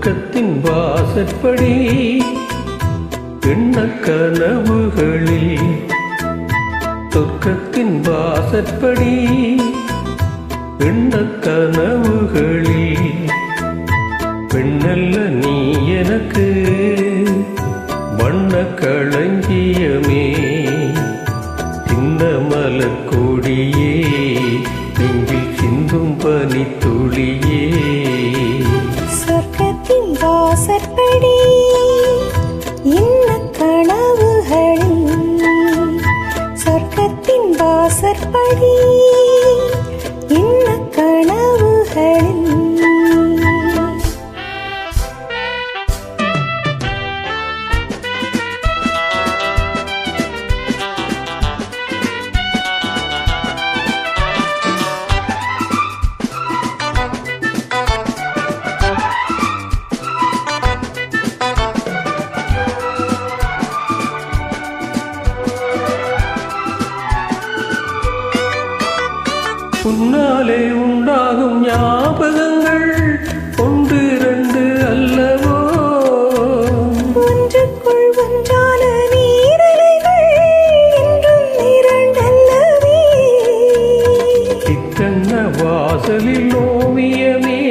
சொர்க்கத்தின் வாசற்படி எண்ண கனவுகளில், சொர்க்கத்தின் வாசற்படி எண்ண கனவுகளில், பெண்ணல்ல நீ எனக்கு வண்ண களஞ்சியமே, சின்ன மலர் கொடியே, நெஞ்சில் சிந்தும் பனித்துளியே. சொர்க்கத்தின் வாசற்படி என்ன கனவுகளில், சொர்க்கத்தின் வாசற்படி என்ன கனவுகளில். உன்னாலே உண்டாகும் ஞாபகங்கள் ஒன்று இரண்டு அல்லவோ, ஒன்றுக்குள் ஒன்றான நீரலைகள் என்றும் இரண்டல்லவே. சித்தன்ன வாசலில் ஓவியமே,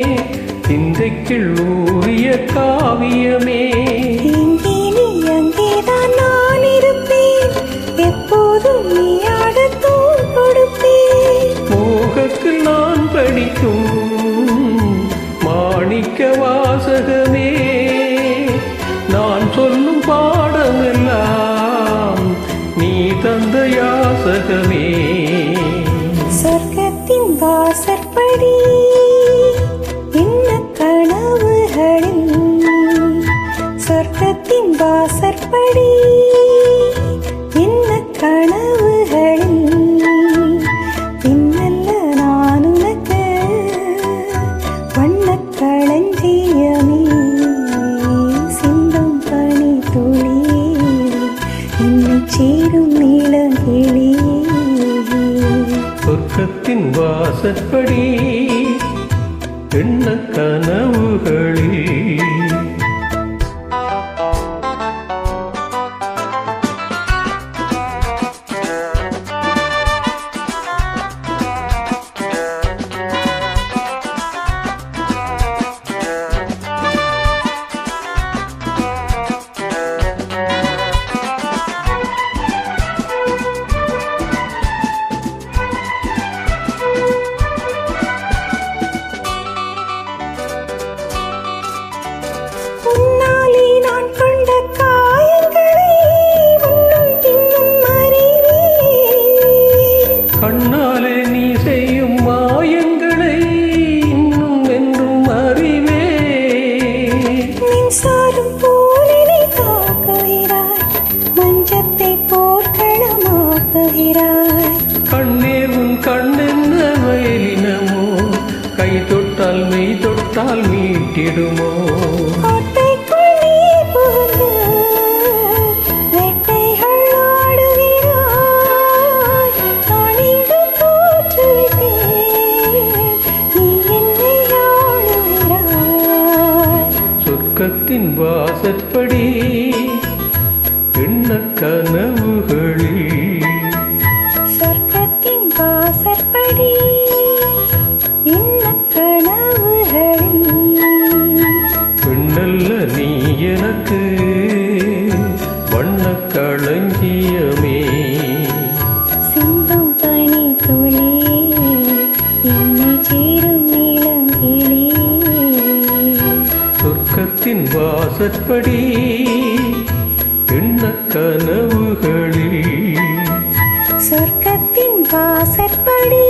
சிந்தைக்குள் ஊறிய காவியமே, இங்கே நீ அங்கேதான் நான் இருப்பேன், எப்போதும் நீ ஆடத்தோள் கொடுப்பேன். மோகத்தில் நான் படிக்கும் மாணிக்க வாசகமே, நான் சொல்லும் பாடமெல்லாம் நீ தந்த யாசகமே. சொர்க்கத்தின் வாசற்படி என்ன கனவுகளில், சொர்க்கத்தின் வாசற்படி என்ன கனவுகளில். பின்னல்ல நான் உனக்கு வண்ணக் களஞ்சியமே, சிந்தும் பனி துளியே, என்னை சேரும் நீளங்கிளியே. சொர்க்கத்தின் வாசற்படி எண்ண கனவுகளில். உன்னாலே நான் கொண்ட காயங்களை உன்னும் பின்னும் அறிவேன். கண்ணாலே நீ செய்யும் மாயங்களை இன்னும் என்றும் அறிவே. மின்சாரம் போலினை தாக்குகிறாய், மஞ்சத்தை போர்க்களமாக்குகிறாய். கண்ணே உன் கண்ணென்ன வயலினமோ, கை தொட்டால் மெய் தொட்டால் மீட்டிடுமோ. கோட்டைக்குள் நீ புகுந்து வேட்டைகள் ஆடுகிறாய், நான் இங்கு தோற்றுவிட்டேன், நீ என்னை ஆளுகிறாய். சொர்க்கத்தின் வாசற்படி எண்ண கனவுகளில், சொர்க்கத்தின் வாசற்படி என்ன கனவுகளில். பெண்ணல்ல நீ எனக்கு வண்ண களஞ்சியமே, சிந்தும் பனி துளியே, என்னை சேரும் நீளங்கிளியே. சொர்க்கத்தின் வாசற்படி எண்ண கனவுகளில். சொர்க்கத்தின் வாசற்படி